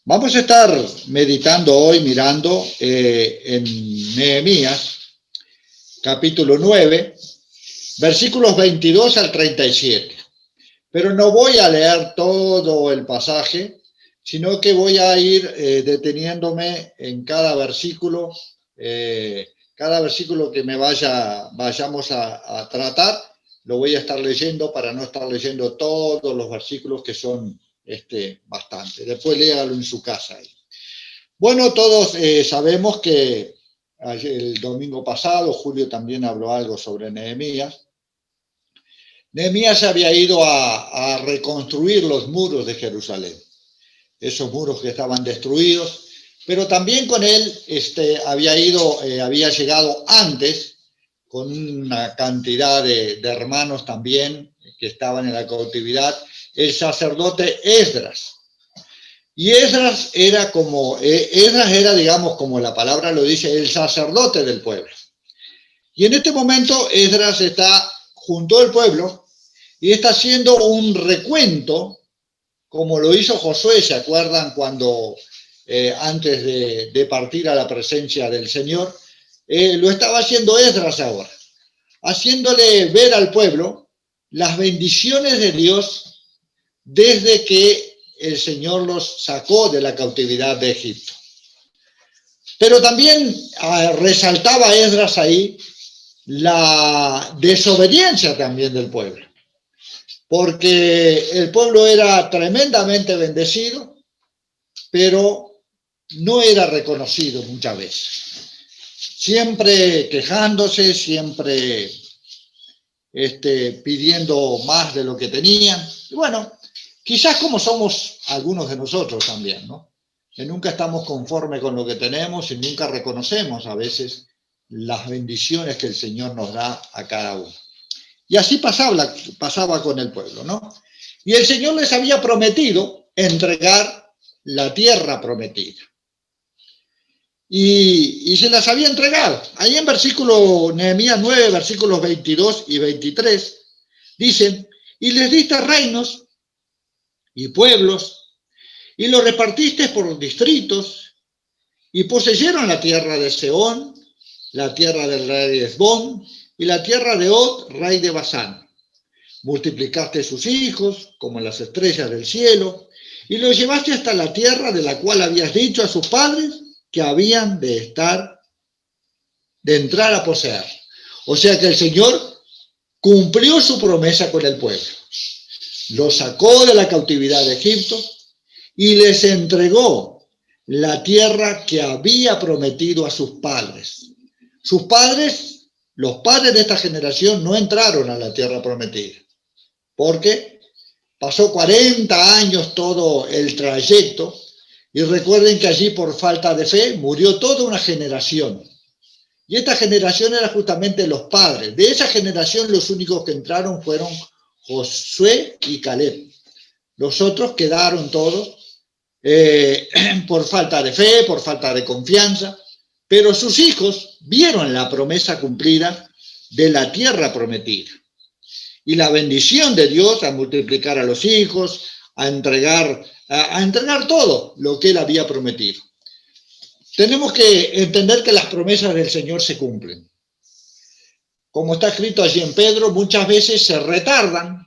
Vamos a estar meditando hoy, mirando en Nehemías, capítulo 9, versículos 22 al 37. Pero no voy a leer todo el pasaje, sino que voy a ir deteniéndome en cada versículo que vayamos a tratar, lo voy a estar leyendo para no estar leyendo todos los versículos que son bastante. Después léalo en su casa. Bueno, todos sabemos que el domingo pasado Julio también habló algo sobre Nehemías. Nehemías había ido a reconstruir los muros de Jerusalén, esos muros que estaban destruidos, pero también con él había llegado antes con una cantidad de hermanos también que estaban en la cautividad, el sacerdote Esdras. Y Esdras era, digamos, como la palabra lo dice, el sacerdote del pueblo. Y en este momento Esdras está junto al pueblo y está haciendo un recuento, como lo hizo Josué, ¿se acuerdan? Cuando antes de partir a la presencia del Señor, lo estaba haciendo Esdras ahora, haciéndole ver al pueblo las bendiciones de Dios desde que el Señor los sacó de la cautividad de Egipto. Pero también resaltaba Esdras ahí la desobediencia también del pueblo, porque el pueblo era tremendamente bendecido, pero no era reconocido muchas veces. Siempre quejándose, siempre pidiendo más de lo que tenían. Y bueno, quizás como somos algunos de nosotros también, ¿no? Que nunca estamos conformes con lo que tenemos y nunca reconocemos a veces las bendiciones que el Señor nos da a cada uno. Y así pasaba con el pueblo, ¿no? Y el Señor les había prometido entregar la tierra prometida. Y se las había entregado. Ahí en Nehemías 9, versículos 22 y 23, dicen, y les diste reinos y pueblos, y los repartiste por distritos, y poseyeron la tierra de Sehón, la tierra del rey de Hesbón, y la tierra de Og, rey de Basán. Multiplicaste sus hijos, como las estrellas del cielo, y los llevaste hasta la tierra de la cual habías dicho a sus padres que habían de entrar a poseer. O sea que el Señor cumplió su promesa con el pueblo. Los sacó de la cautividad de Egipto y les entregó la tierra que había prometido a sus padres. Sus padres, los padres de esta generación, no entraron a la tierra prometida, porque pasó 40 años todo el trayecto, y recuerden que allí por falta de fe murió toda una generación. Y esta generación era justamente los padres. De esa generación los únicos que entraron fueron Josué y Caleb. Los otros quedaron todos por falta de fe, por falta de confianza, pero sus hijos vieron la promesa cumplida de la tierra prometida. Y la bendición de Dios a multiplicar a los hijos, a entregar todo lo que él había prometido. Tenemos que entender que las promesas del Señor se cumplen. Como está escrito allí en Pedro, muchas veces se retardan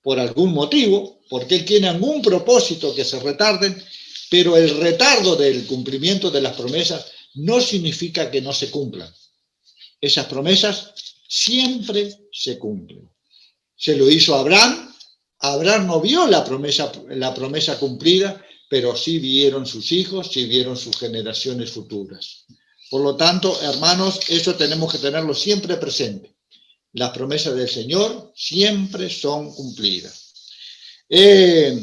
por algún motivo, porque él tiene algún propósito que se retarden, pero el retardo del cumplimiento de las promesas no significa que no se cumplan. Esas promesas siempre se cumplen. Se lo hizo a Abraham. Abraham no vio la promesa cumplida, pero sí vieron sus hijos, sí vieron sus generaciones futuras. Por lo tanto, hermanos, eso tenemos que tenerlo siempre presente. Las promesas del Señor siempre son cumplidas. El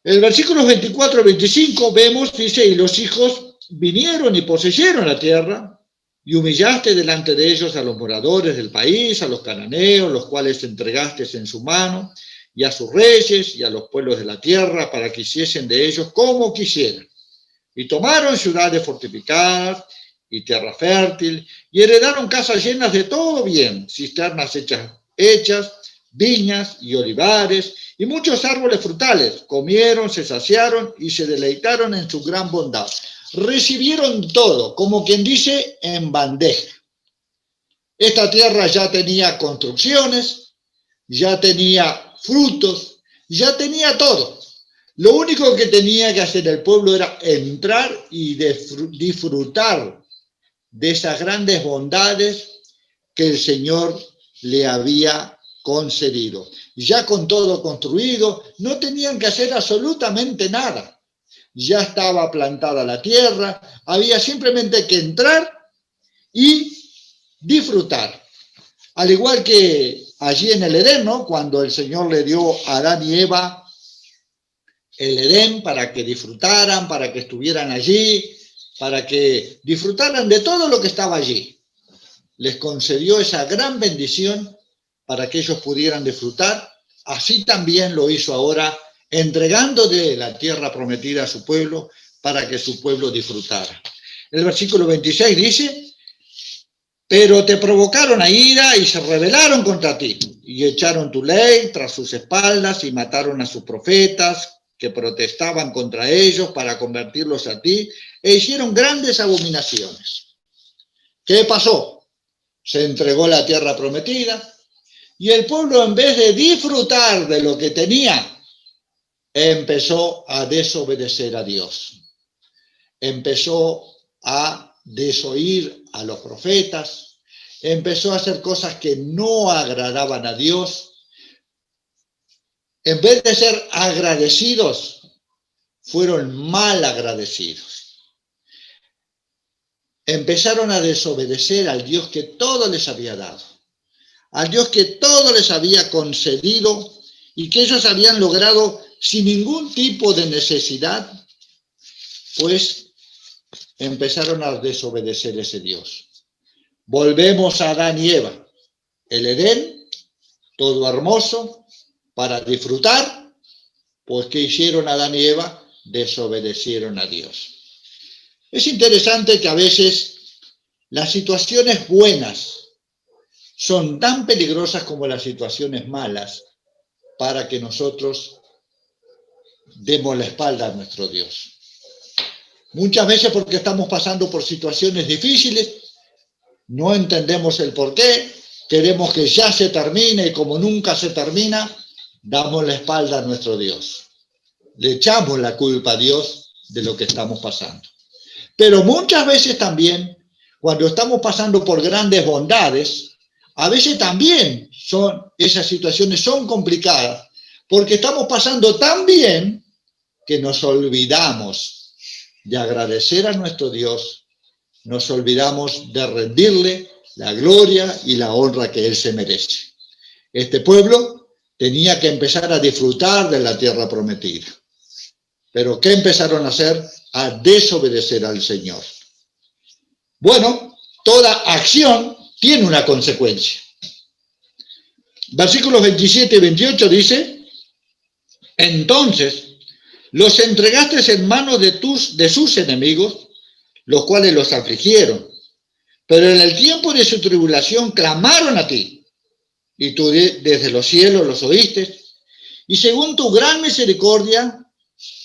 versículo 24 y 25 vemos, dice, y los hijos vinieron y poseyeron la tierra, y humillaste delante de ellos a los moradores del país, a los cananeos, los cuales entregaste en su mano, y a sus reyes y a los pueblos de la tierra, para que hiciesen de ellos como quisieran. Y tomaron ciudades fortificadas y tierra fértil, y heredaron casas llenas de todo bien, cisternas hechas viñas y olivares y muchos árboles frutales. Comieron, se saciaron y se deleitaron en su gran bondad. Recibieron todo, como quien dice, en bandeja. Esta tierra ya tenía construcciones, ya tenía frutos, ya tenía todo. Lo único que tenía que hacer el pueblo era entrar y disfrutar de esas grandes bondades que el Señor le había concedido. Ya con todo construido, no tenían que hacer absolutamente nada. Ya estaba plantada la tierra, había simplemente que entrar y disfrutar. Al igual que allí en el Edén, ¿no? Cuando el Señor le dio a Adán y Eva el Edén para que disfrutaran, para que estuvieran allí, para que disfrutaran de todo lo que estaba allí. Les concedió esa gran bendición para que ellos pudieran disfrutar. Así también lo hizo ahora, entregando de la tierra prometida a su pueblo para que su pueblo disfrutara. El versículo 26 dice: pero te provocaron a ira y se rebelaron contra ti, y echaron tu ley tras sus espaldas y mataron a sus profetas que protestaban contra ellos para convertirlos a ti, e hicieron grandes abominaciones. ¿Qué pasó? Se entregó la tierra prometida, y el pueblo, en vez de disfrutar de lo que tenía, empezó a desobedecer a Dios. Empezó a desoír a los profetas, empezó a hacer cosas que no agradaban a Dios. En vez de ser agradecidos, fueron mal agradecidos. Empezaron a desobedecer al Dios que todo les había dado, al Dios que todo les había concedido y que ellos habían logrado sin ningún tipo de necesidad, pues empezaron a desobedecer ese Dios. Volvemos a Adán y Eva, el Edén, todo hermoso, para disfrutar, pues ¿qué hicieron Adán y Eva? Desobedecieron a Dios. Es interesante que a veces las situaciones buenas son tan peligrosas como las situaciones malas para que nosotros demos la espalda a nuestro Dios. Muchas veces porque estamos pasando por situaciones difíciles, no entendemos el porqué, queremos que ya se termine y como nunca se termina, damos la espalda a nuestro Dios. Le echamos la culpa a Dios de lo que estamos pasando. Pero muchas veces también, cuando estamos pasando por grandes bondades, a veces también esas situaciones son complicadas, porque estamos pasando tan bien que nos olvidamos de agradecer a nuestro Dios, nos olvidamos de rendirle la gloria y la honra que Él se merece. Este pueblo tenía que empezar a disfrutar de la tierra prometida. Pero ¿qué empezaron a hacer? A desobedecer al Señor. Bueno, toda acción tiene una consecuencia. Versículos 27 y 28 dice: entonces los entregaste en manos de sus enemigos, los cuales los afligieron. Pero en el tiempo de su tribulación clamaron a ti, y tú desde los cielos los oíste, y según tu gran misericordia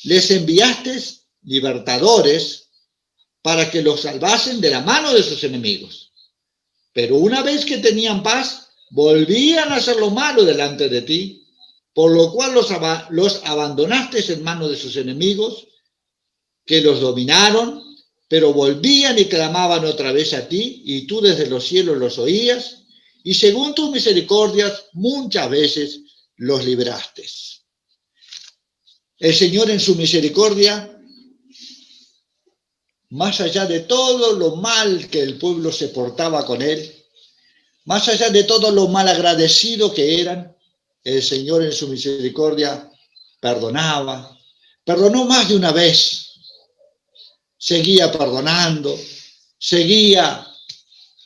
les enviaste libertadores para que los salvasen de la mano de sus enemigos. Pero una vez que tenían paz, volvían a hacer lo malo delante de ti, por lo cual los abandonaste en manos de sus enemigos, que los dominaron, pero volvían y clamaban otra vez a ti, y tú desde los cielos los oías, y según tus misericordias muchas veces los libraste. El Señor en su misericordia, más allá de todo lo mal que el pueblo se portaba con Él, más allá de todo lo mal agradecido que eran, el Señor en su misericordia perdonaba, perdonó más de una vez, seguía perdonando, seguía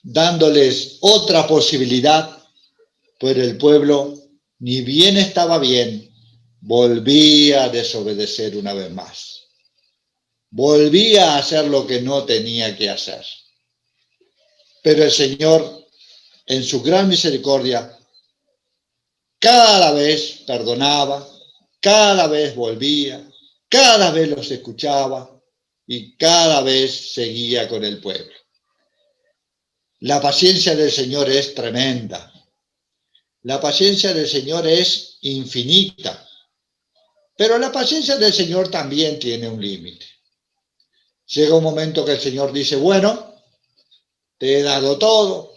dándoles otra posibilidad, pero el pueblo ni bien estaba bien, volvía a desobedecer una vez más. Volvía a hacer lo que no tenía que hacer. Pero el Señor, en su gran misericordia, cada vez perdonaba, cada vez volvía, cada vez los escuchaba y cada vez seguía con el pueblo. La paciencia del Señor es tremenda. La paciencia del Señor es infinita. Pero la paciencia del Señor también tiene un límite. Llega un momento que el Señor dice, bueno, te he dado todo,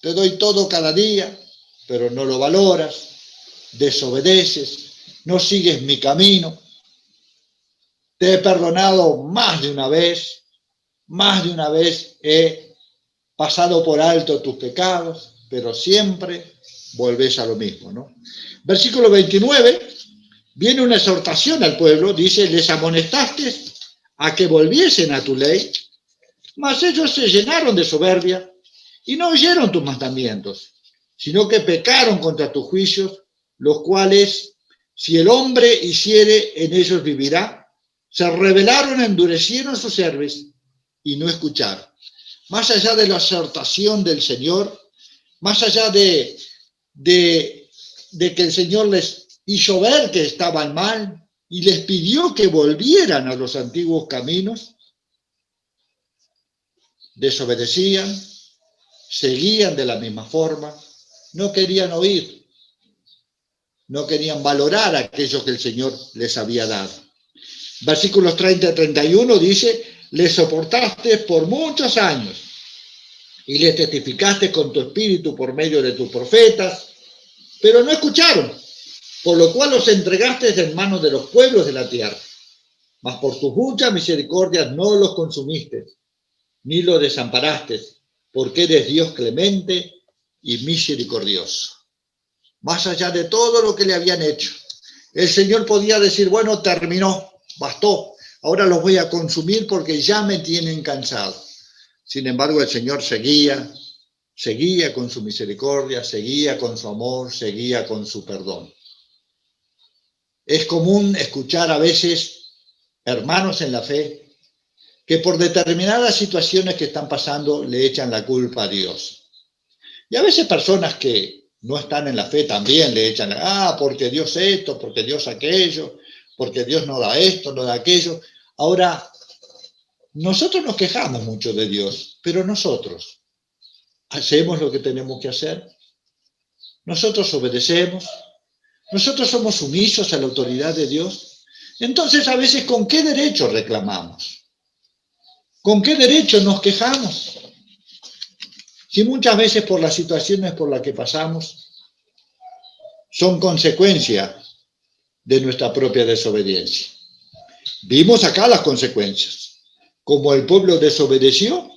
te doy todo cada día, pero no lo valoras, desobedeces, no sigues mi camino. Te he perdonado más de una vez he pasado por alto tus pecados, pero siempre volvés a lo mismo, ¿no? Versículo 29, viene una exhortación al pueblo, dice, les amonestaste a que volviesen a tu ley, mas ellos se llenaron de soberbia y no oyeron tus mandamientos, sino que pecaron contra tus juicios, los cuales, si el hombre hiciere, en ellos vivirá. Se rebelaron, endurecieron su cerviz y no escucharon. Más allá de la exhortación del Señor, más allá de que el Señor les hizo ver que estaban mal y les pidió que volvieran a los antiguos caminos, desobedecían, seguían de la misma forma, no querían oír, no querían valorar aquello que el Señor les había dado. Versículos 30 y 31 dice, les soportaste por muchos años y les testificaste con tu espíritu por medio de tus profetas, pero no escucharon, por lo cual los entregaste en manos de los pueblos de la tierra. Mas por tus muchas misericordias no los consumiste, ni los desamparaste, porque eres Dios clemente y misericordioso. Más allá de todo lo que le habían hecho, el Señor podía decir, bueno, terminó, bastó, ahora los voy a consumir porque ya me tienen cansado. Sin embargo, el Señor seguía con su misericordia, seguía con su amor, seguía con su perdón. Es común escuchar a veces hermanos en la fe que por determinadas situaciones que están pasando le echan la culpa a Dios. Y a veces personas que no están en la fe también le echan, porque Dios esto, porque Dios aquello, porque Dios no da esto, no da aquello. Ahora, nosotros nos quejamos mucho de Dios, pero nosotros hacemos lo que tenemos que hacer. Nosotros obedecemos. Nosotros somos sumisos a la autoridad de Dios. Entonces, a veces, ¿con qué derecho reclamamos? ¿Con qué derecho nos quejamos? Si muchas veces por las situaciones por las que pasamos son consecuencia de nuestra propia desobediencia. Vimos acá las consecuencias. Como el pueblo desobedeció,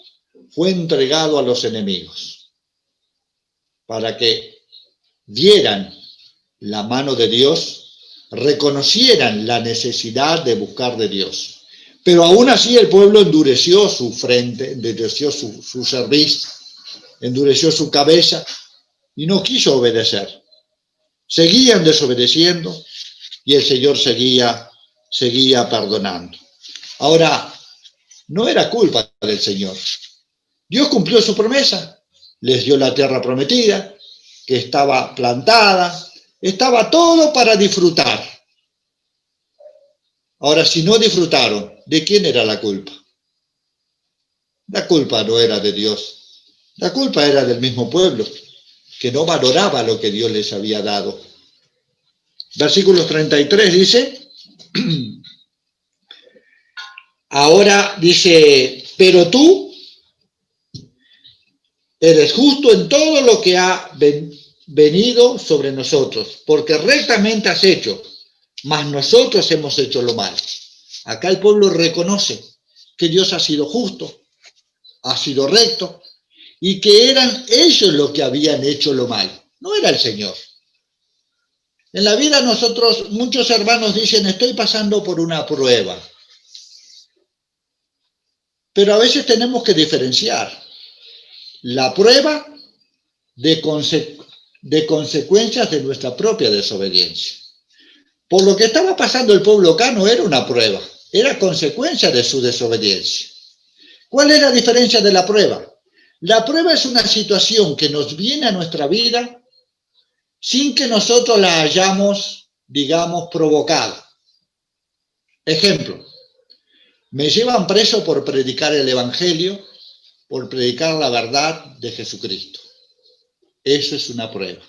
fue entregado a los enemigos para que vieran la mano de Dios, reconocieran la necesidad de buscar de Dios. Pero aún así el pueblo endureció su frente, endureció su cerviz, endureció su cabeza y no quiso obedecer. Seguían desobedeciendo y el Señor seguía perdonando. Ahora, no era culpa del Señor. Dios cumplió su promesa, les dio la tierra prometida, que estaba plantada, estaba todo para disfrutar. Ahora, si no disfrutaron, ¿de quién era la culpa? La culpa no era de Dios. La culpa era del mismo pueblo, que no valoraba lo que Dios les había dado. Versículo 33 dice, ahora dice, pero tú eres justo en todo lo que ha venido sobre nosotros, porque rectamente has hecho, mas nosotros hemos hecho lo mal. Acá el pueblo reconoce que Dios ha sido justo, ha sido recto, y que eran ellos los que habían hecho lo mal, no era el Señor. En la vida nosotros, muchos hermanos dicen, estoy pasando por una prueba. Pero a veces tenemos que diferenciar la prueba de consecuencias de nuestra propia desobediencia. Por lo que estaba pasando el pueblo acá no era una prueba, era consecuencia de su desobediencia. ¿Cuál es la diferencia de la prueba? La prueba es una situación que nos viene a nuestra vida sin que nosotros la hayamos, digamos, provocado. Ejemplo, me llevan preso por predicar el Evangelio, por predicar la verdad de Jesucristo. Eso es una prueba.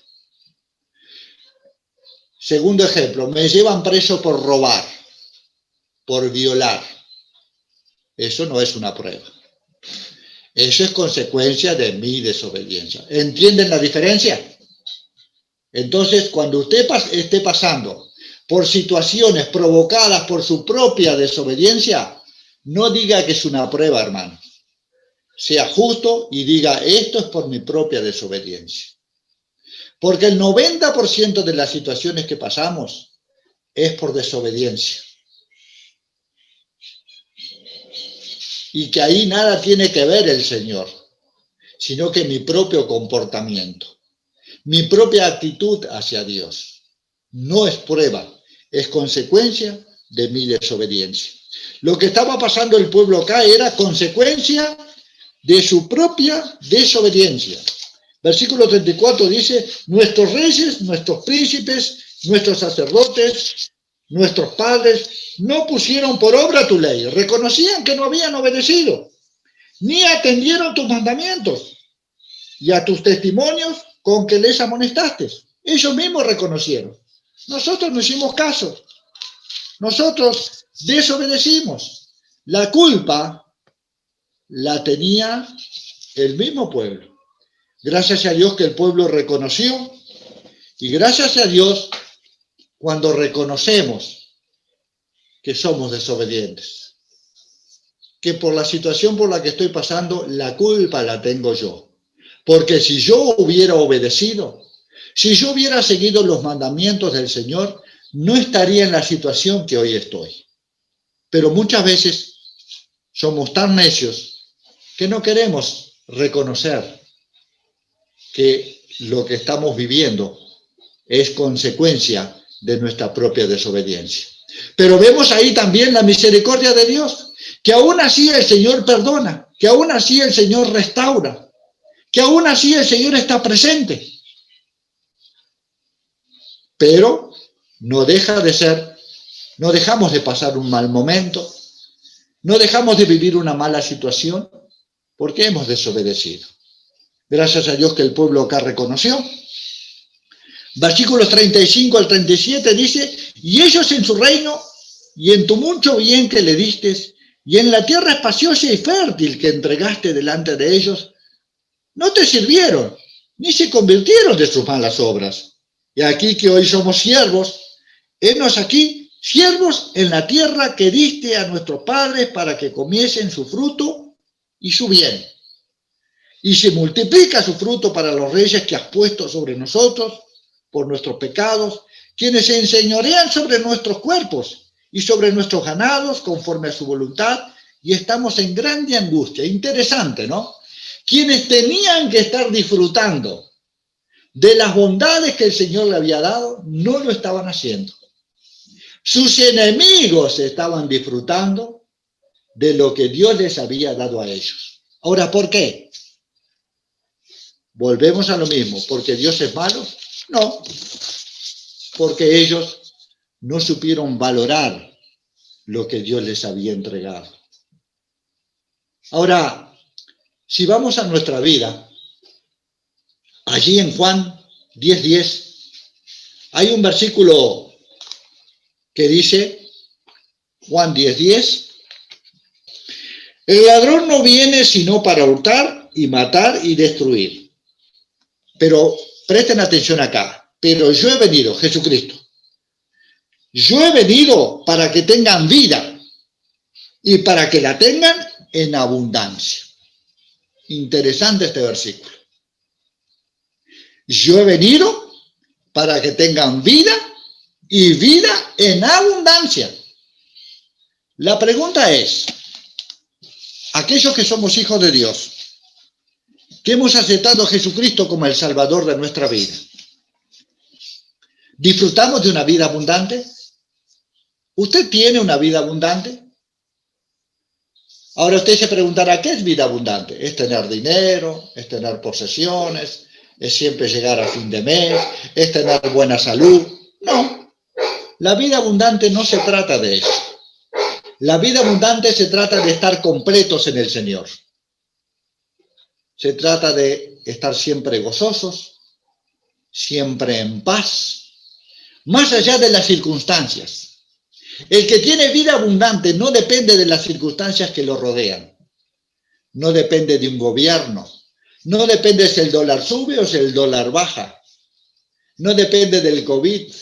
Segundo ejemplo, me llevan preso por robar, por violar. Eso no es una prueba. Eso es consecuencia de mi desobediencia. ¿Entienden la diferencia? Entonces, cuando usted esté pasando por situaciones provocadas por su propia desobediencia, no diga que es una prueba, hermano. Sea justo y diga, esto es por mi propia desobediencia. Porque el 90% de las situaciones que pasamos es por desobediencia. Y que ahí nada tiene que ver el Señor, sino que mi propio comportamiento, mi propia actitud hacia Dios. No es prueba, es consecuencia de mi desobediencia. Lo que estaba pasando el pueblo acá era consecuencia de su propia desobediencia. Versículo 34 dice, nuestros reyes, nuestros príncipes, nuestros sacerdotes, nuestros padres no pusieron por obra tu ley, reconocían que no habían obedecido, ni atendieron tus mandamientos y a tus testimonios con que les amonestaste. Ellos mismos reconocieron. Nosotros no hicimos caso. Nosotros desobedecimos. La culpa la tenía el mismo pueblo. Gracias a Dios que el pueblo reconoció, y gracias a Dios cuando reconocemos que somos desobedientes, que por la situación por la que estoy pasando, la culpa la tengo yo. Porque si yo hubiera obedecido, si yo hubiera seguido los mandamientos del Señor, no estaría en la situación que hoy estoy. Pero muchas veces somos tan necios que no queremos reconocer que lo que estamos viviendo es consecuencia de nuestra propia desobediencia. Pero vemos ahí también la misericordia de Dios, que aún así el Señor perdona, que aún así el Señor restaura, que aún así el Señor está presente. Pero no deja de ser, no dejamos de pasar un mal momento, no dejamos de vivir una mala situación, porque hemos desobedecido. Gracias a Dios que el pueblo acá reconoció. Versículos 35 al 37 dice, y ellos en su reino, y en tu mucho bien que le diste, y en la tierra espaciosa y fértil que entregaste delante de ellos, no te sirvieron, ni se convirtieron de sus malas obras. Y aquí que hoy somos siervos, henos aquí, siervos en la tierra que diste a nuestros padres para que comiesen su fruto y su bien. Y se multiplica su fruto para los reyes que has puesto sobre nosotros por nuestros pecados, quienes se enseñorean sobre nuestros cuerpos y sobre nuestros ganados conforme a su voluntad, y estamos en grande angustia. Interesante, ¿no? Quienes tenían que estar disfrutando de las bondades que el Señor le había dado, no lo estaban haciendo. Sus enemigos estaban disfrutando de lo que Dios les había dado a ellos. Ahora, ¿por qué? Volvemos a lo mismo. ¿Porque Dios es malo? No. Porque ellos no supieron valorar lo que Dios les había entregado. Ahora, si vamos a nuestra vida, allí en Juan 10:10, hay un versículo que dice, Juan 10:10, el ladrón no viene sino para hurtar y matar y destruir. Pero presten atención acá, pero yo he venido, Jesucristo, yo he venido para que tengan vida y para que la tengan en abundancia. Interesante este versículo. Yo he venido para que tengan vida y vida en abundancia. La pregunta es, aquellos que somos hijos de Dios, que hemos aceptado a Jesucristo como el Salvador de nuestra vida, ¿disfrutamos de una vida abundante? ¿Usted tiene una vida abundante? Ahora usted se preguntará, ¿qué es vida abundante? ¿Es tener dinero? ¿Es tener posesiones? es siempre llegar a fin de mes, es tener buena salud. No, la vida abundante no se trata de eso. La vida abundante se trata de estar completos en el Señor. Se trata de estar siempre gozosos, siempre en paz, más allá de las circunstancias. El que tiene vida abundante no depende de las circunstancias que lo rodean. No depende de un gobierno. No depende si el dólar sube o si el dólar baja. No depende del COVID.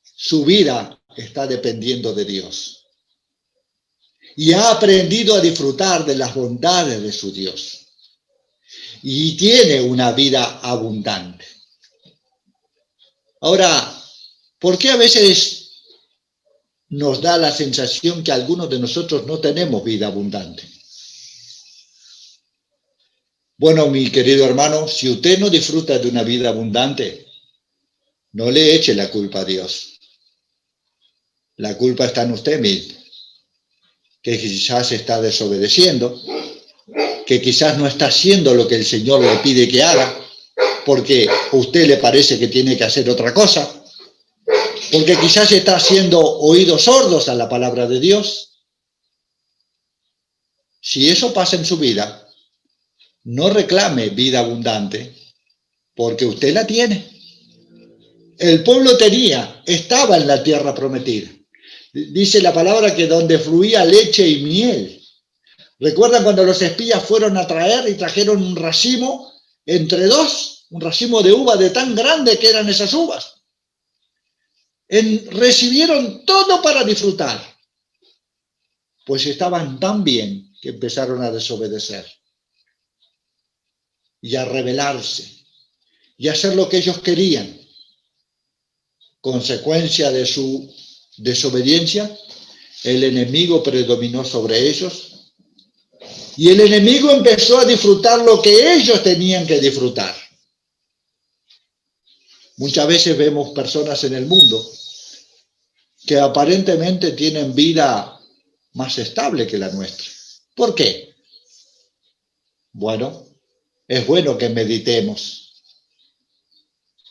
Su vida está dependiendo de Dios. Y ha aprendido a disfrutar de las bondades de su Dios. Y tiene una vida abundante. Ahora, ¿por qué a veces nos da la sensación que algunos de nosotros no tenemos vida abundante? Bueno, mi querido hermano, si usted no disfruta de una vida abundante, no le eche la culpa a Dios. La culpa está en usted mismo, que quizás está desobedeciendo, que quizás no está haciendo lo que el Señor le pide que haga, porque a usted le parece que tiene que hacer otra cosa, porque quizás está haciendo oídos sordos a la palabra de Dios. Si eso pasa en su vida, no reclame vida abundante, porque usted la tiene. El pueblo estaba en la tierra prometida. Dice la palabra que donde fluía leche y miel. ¿Recuerdan cuando los espías fueron a traer y trajeron un racimo entre dos? Un racimo de uva de tan grande que eran esas uvas. Recibieron todo para disfrutar. Pues estaban tan bien que empezaron a desobedecer. Y a rebelarse. Y a hacer lo que ellos querían. Consecuencia de su desobediencia, el enemigo predominó sobre ellos y el enemigo empezó a disfrutar lo que ellos tenían que disfrutar. Muchas veces vemos personas en el mundo que aparentemente tienen vida más estable que la nuestra. ¿Por qué? Bueno, es bueno que meditemos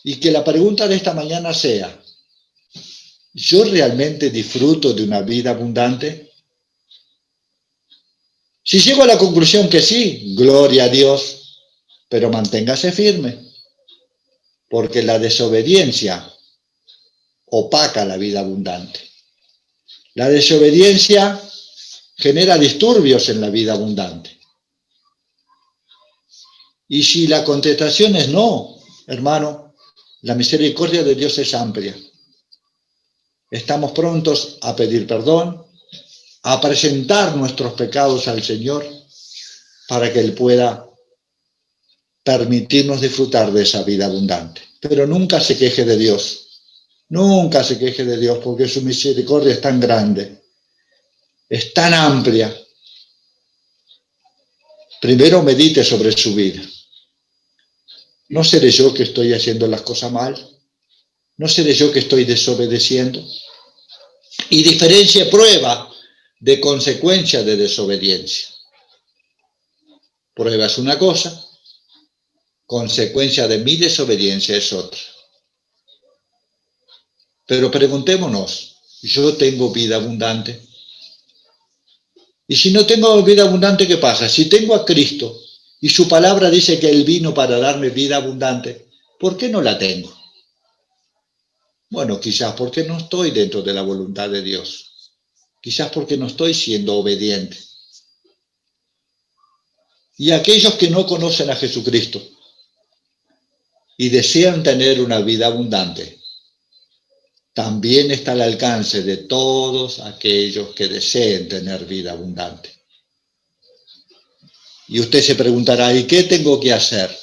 y que la pregunta de esta mañana sea: ¿yo realmente disfruto de una vida abundante? Si llego a la conclusión que sí, gloria a Dios, pero manténgase firme, porque la desobediencia opaca la vida abundante. La desobediencia genera disturbios en la vida abundante. Y si la contestación es no, hermano, la misericordia de Dios es amplia. Estamos prontos a pedir perdón, a presentar nuestros pecados al Señor para que Él pueda permitirnos disfrutar de esa vida abundante. Pero nunca se queje de Dios, nunca se queje de Dios, porque su misericordia es tan grande, es tan amplia. Primero medite sobre su vida. ¿No seré yo que estoy haciendo las cosas mal? ¿No seré yo que estoy desobedeciendo? Y diferencie prueba de consecuencia de desobediencia. Prueba es una cosa, consecuencia de mi desobediencia es otra. Pero preguntémonos, ¿yo tengo vida abundante? Y si no tengo vida abundante, ¿qué pasa? Si tengo a Cristo y su palabra dice que Él vino para darme vida abundante, ¿por qué no la tengo? Bueno, quizás porque no estoy dentro de la voluntad de Dios. Quizás porque no estoy siendo obediente. Y aquellos que no conocen a Jesucristo y desean tener una vida abundante, también está al alcance de todos aquellos que deseen tener vida abundante. Y usted se preguntará, ¿y qué tengo que hacer?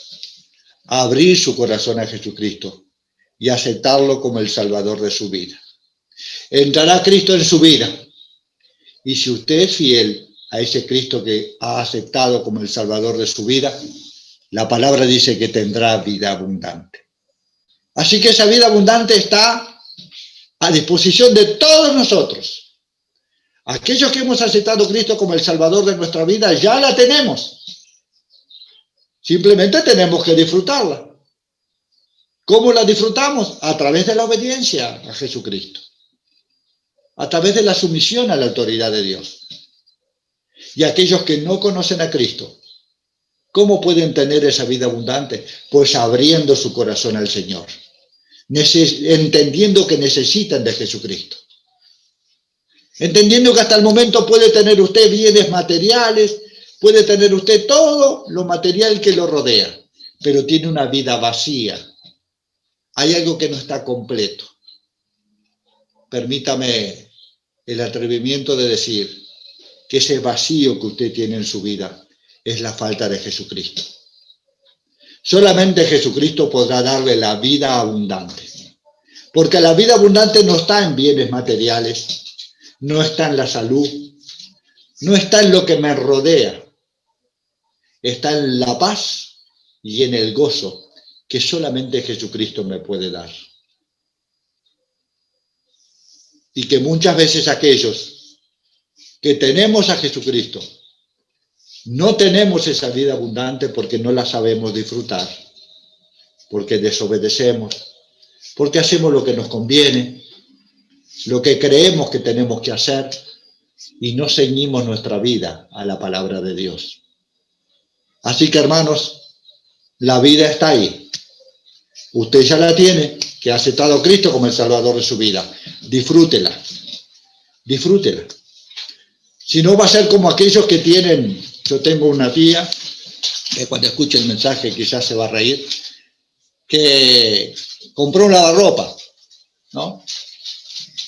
Abrir su corazón a Jesucristo y aceptarlo como el Salvador de su vida. Entrará Cristo en su vida. Y si usted es fiel a ese Cristo que ha aceptado como el Salvador de su vida, la palabra dice que tendrá vida abundante. Así que esa vida abundante está a disposición de todos nosotros. Aquellos que hemos aceptado a Cristo como el Salvador de nuestra vida, ya la tenemos. Simplemente tenemos que disfrutarla. ¿Cómo la disfrutamos? A través de la obediencia a Jesucristo. A través de la sumisión a la autoridad de Dios. Y aquellos que no conocen a Cristo, ¿cómo pueden tener esa vida abundante? Pues abriendo su corazón al Señor. Entendiendo que necesitan de Jesucristo. Entendiendo que hasta el momento puede tener usted bienes materiales, puede tener usted todo lo material que lo rodea, pero tiene una vida vacía. Hay algo que no está completo. Permítame el atrevimiento de decir que ese vacío que usted tiene en su vida es la falta de Jesucristo. Solamente Jesucristo podrá darle la vida abundante. Porque la vida abundante no está en bienes materiales, no está en la salud, no está en lo que me rodea. Está en la paz y en el gozo que solamente Jesucristo me puede dar. Y que muchas veces aquellos que tenemos a Jesucristo no tenemos esa vida abundante porque no la sabemos disfrutar, porque desobedecemos, porque hacemos lo que nos conviene, lo que creemos que tenemos que hacer y no ceñimos nuestra vida a la palabra de Dios. Así que, hermanos, la vida está ahí. Usted ya la tiene, que ha aceptado a Cristo como el Salvador de su vida. Disfrútela. Disfrútela. Si no, va a ser como aquellos que tienen... Yo tengo una tía, que cuando escuche el mensaje quizás se va a reír, que compró un lavarropa, ¿no?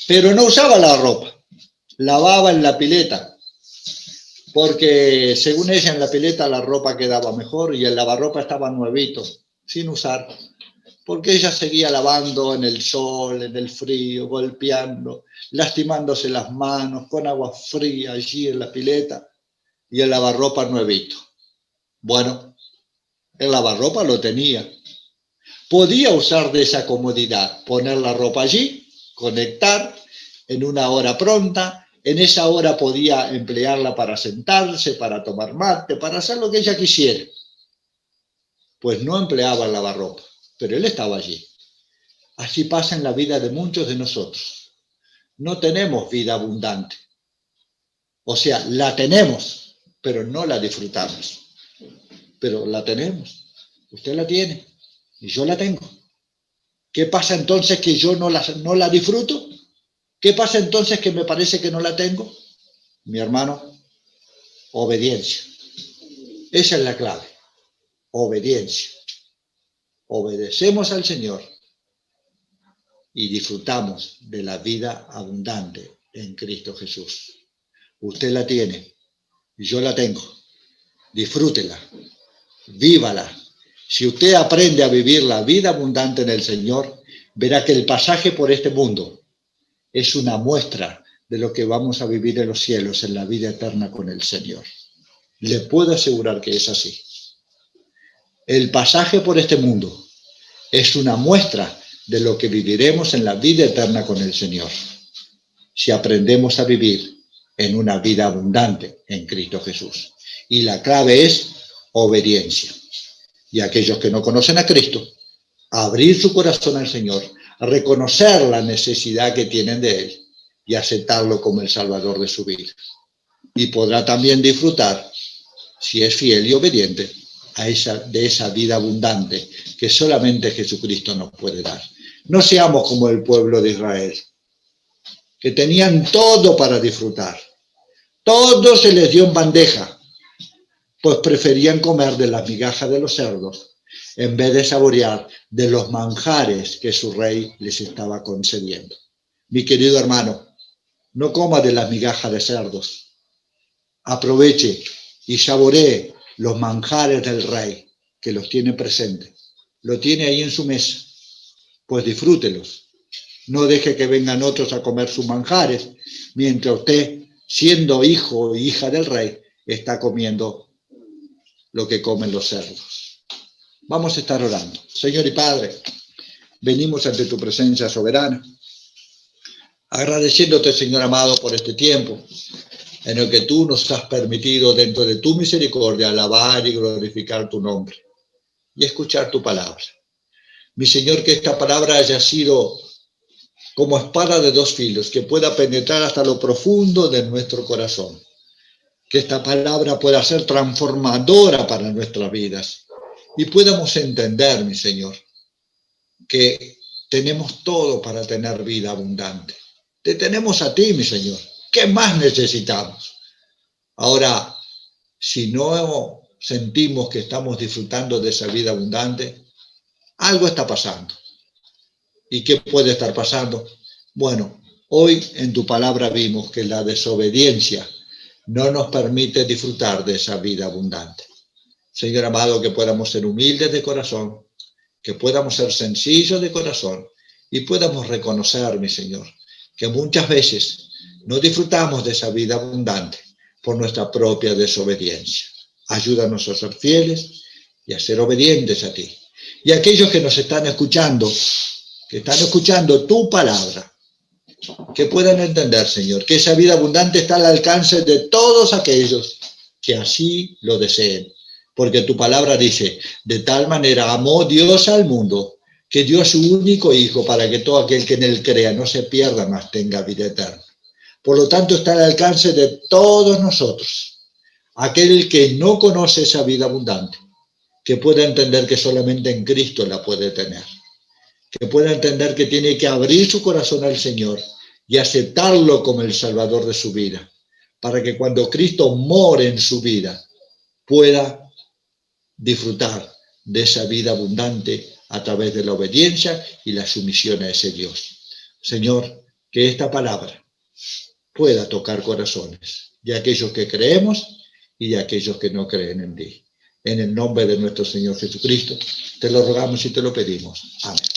Pero no usaba lavarropa, lavaba en la pileta, porque según ella en la pileta la ropa quedaba mejor y el lavarropa estaba nuevito, sin usar, porque ella seguía lavando en el sol, en el frío, golpeando, lastimándose las manos con agua fría allí en la pileta y el lavarropa nuevito. Bueno, el lavarropa lo tenía. Podía usar de esa comodidad, poner la ropa allí, conectar en una hora pronta. En esa hora podía emplearla para sentarse, para tomar mate, para hacer lo que ella quisiera. Pues no empleaba el lavarropa, pero él estaba allí. Así pasa en la vida de muchos de nosotros. No tenemos vida abundante. O sea, la tenemos, pero no la disfrutamos. Pero la tenemos. Usted la tiene y yo la tengo. ¿Qué pasa entonces que yo no la disfruto? ¿Qué pasa entonces que me parece que no la tengo? Mi hermano, obediencia. Esa es la clave. Obediencia. Obedecemos al Señor y disfrutamos de la vida abundante en Cristo Jesús. Usted la tiene y yo la tengo. Disfrútela, vívala. Si usted aprende a vivir la vida abundante en el Señor, verá que el pasaje por este mundo es una muestra de lo que vamos a vivir en los cielos, en la vida eterna con el Señor. Le puedo asegurar que es así. El pasaje por este mundo es una muestra de lo que viviremos en la vida eterna con el Señor, si aprendemos a vivir en una vida abundante en Cristo Jesús. Y la clave es obediencia. Y aquellos que no conocen a Cristo, abrir su corazón al Señor, reconocer la necesidad que tienen de Él y aceptarlo como el Salvador de su vida. Y podrá también disfrutar, si es fiel y obediente, de esa vida abundante que solamente Jesucristo nos puede dar. No seamos como el pueblo de Israel, que tenían todo para disfrutar. Todo se les dio en bandeja, pues preferían comer de las migajas de los cerdos en vez de saborear de los manjares que su rey les estaba concediendo. Mi querido hermano, no coma de las migajas de cerdos. Aproveche y saboree los manjares del rey, que los tiene presentes. Lo tiene ahí en su mesa, pues disfrútelos. No deje que vengan otros a comer sus manjares, mientras usted, siendo hijo o hija del rey, está comiendo lo que comen los cerdos. Vamos a estar orando. Señor y Padre, venimos ante tu presencia soberana, agradeciéndote, Señor amado, por este tiempo, en el que tú nos has permitido dentro de tu misericordia alabar y glorificar tu nombre y escuchar tu palabra. Mi Señor, que esta palabra haya sido como espada de dos filos, que pueda penetrar hasta lo profundo de nuestro corazón. Que esta palabra pueda ser transformadora para nuestras vidas y podamos entender, mi Señor, que tenemos todo para tener vida abundante. Te tenemos a ti, mi Señor. ¿Qué más necesitamos? Ahora, si no sentimos que estamos disfrutando de esa vida abundante, algo está pasando. ¿Y qué puede estar pasando? Bueno, hoy en tu palabra vimos que la desobediencia no nos permite disfrutar de esa vida abundante. Señor amado, que podamos ser humildes de corazón, que podamos ser sencillos de corazón y podamos reconocer, mi Señor, que muchas veces no disfrutamos de esa vida abundante por nuestra propia desobediencia. Ayúdanos a ser fieles y a ser obedientes a ti. Y aquellos que nos están escuchando, que están escuchando tu palabra, que puedan entender, Señor, que esa vida abundante está al alcance de todos aquellos que así lo deseen. Porque tu palabra dice, de tal manera amó Dios al mundo, que dio a su único Hijo para que todo aquel que en él crea no se pierda, mas tenga vida eterna. Por lo tanto, está al alcance de todos nosotros. Aquel que no conoce esa vida abundante, que pueda entender que solamente en Cristo la puede tener. Que pueda entender que tiene que abrir su corazón al Señor y aceptarlo como el Salvador de su vida, para que cuando Cristo more en su vida, pueda disfrutar de esa vida abundante a través de la obediencia y la sumisión a ese Dios. Señor, que esta palabra pueda tocar corazones de aquellos que creemos y de aquellos que no creen en ti. En el nombre de nuestro Señor Jesucristo, te lo rogamos y te lo pedimos. Amén.